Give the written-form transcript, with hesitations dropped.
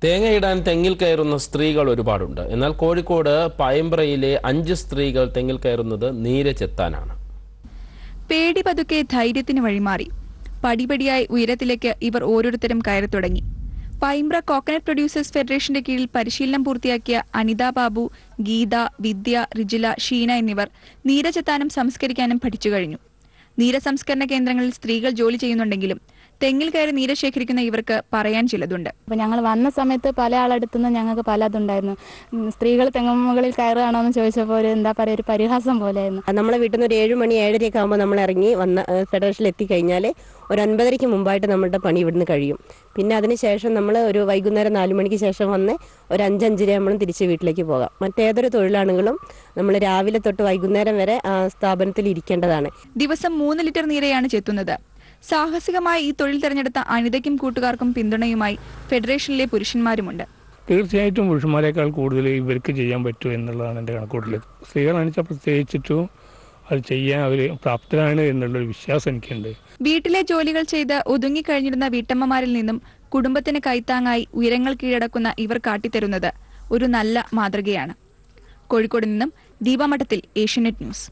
തേങ്ങയിടാൻ തെങ്ങിൽ കയറുന്ന സ്ത്രീകൾ ഒരുപാടുണ്ട്. എന്നാൽ കോഴിക്കോട് പയമ്പ്രയിലെ 5 സ്ത്രീകൾ തെങ്ങിൽ കയറുന്നത് നീര ചെത്താനാണ്. പേടി പതുക്കെ ധൈര്യത്തിന് വഴിമാറി. പടിപടിയായി ഉയരത്തിലേക്ക് ഇവർ ഓരോരുത്തരും കയറി തുടങ്ങി. പയമ്പ്ര കോക്കനട്ട് പ്രൊഡ്യൂസേഴ്സ് ഫെഡറേഷന്റെ കീഴിൽ പരിശീലനം പൂർത്തിയാക്കിയ അനിത ബാബു, ഗീത, വിദ്യ, റിജില, ഷീന എന്നിവർ നീര ചെത്താനും സംസ്കരിക്കാനും പഠിച്ചു കഴിഞ്ഞു. നീര സംസ്കരണ കേന്ദ്രങ്ങളിൽ സ്ത്രീകൾ ജോലി ചെയ്യുന്നുണ്ടെങ്കിലും തെങ്ങിൽ കയറി നീര ശേഖരിക്കുന്ന ഇവർക്ക് പറയാൻ ചിലതുണ്ട്. അപ്പോൾ ഞങ്ങൾ വന്ന സമയത്ത് പല ആളെടുത്തുനിന്ന് ഞങ്ങൾക്ക് പലതുണ്ടായിരുന്നു. സ്ത്രീകൾ തെങ്ങുമുകളിൽ കയറുകയാണോ എന്ന് ചോദിച്ചപ്പോൾ ഒരു പരിഹാസം പോലെയായിരുന്നു. നമ്മളെ വീട്ടിൽ നിന്ന് ഒരു 7 മണി 7:30 ആകുമ്പോൾ നമ്മൾ ഇറങ്ങി വന്ന ഫെഡറേഷനിൽ എത്തിക്കഴിഞ്ഞാൽ ഒരു 9:30 മുമ്പായിട്ട് നമ്മളുടെ പണി ഇവിടുന്ന് കഴിയും. പിന്നെ അതിനുശേഷം നമ്മൾ ഒരു വൈകുന്നേരം 4 മണിക്ക് ശേഷം വന്ന് ഒരു 5-5:30 നമ്മളും തിരിച്ച് വീട്ടിലേക്ക് പോകാം. മറ്റേതൊരു തൊഴിലാണെങ്കിലും നമ്മൾ രാവിലെ തൊട്ട് വൈകുന്നേരം വരെ ആ സ്ഥാപനത്തിൽ ഇരിക്കേണ്ടതാണ്. ദിവസം 3 ലിറ്റർ നീരയാണ് ചെത്തുന്നത്. സാഹസികമായി ഈ തൊഴിൽ തെരഞ്ഞെടുത്ത അനിതയ്ക്കും കൂട്ടുകാർക്കും പിന്തുണയുമായി ഫെഡറേഷനിലെ പുരുഷന്മാരുമുണ്ട്. തീർച്ചയായിട്ടും പുരുഷന്മാരെക്കാൾ കൂടുതൽ ഇവർക്ക് ചെയ്യാൻ പറ്റും എന്നുള്ളതാണ് എൻ്റെ കണക്കൂട്ടൽ. സ്ത്രീകളാണെന്ന് പ്രത്യേകിച്ചിട്ടും അത് ചെയ്യാൻ അവർ പ്രാപ്തരാണ് എന്നുള്ളൊരു വിശ്വാസം എനിക്കുണ്ട്. വീട്ടിലെ ജോലികൾ ചെയ്ത് ഒതുങ്ങിക്കഴിഞ്ഞിരുന്ന വീട്ടമ്മമാരിൽ നിന്നും കുടുംബത്തിന് കൈത്താങ്ങായി ഉയരങ്ങൾ കീഴടക്കുന്ന ഇവർ കാട്ടിത്തരുന്നത് ഒരു നല്ല മാതൃകയാണ്. കോഴിക്കോട് നിന്നും ദീപമഠത്തിൽ, ഏഷ്യാനെറ്റ് ന്യൂസ്.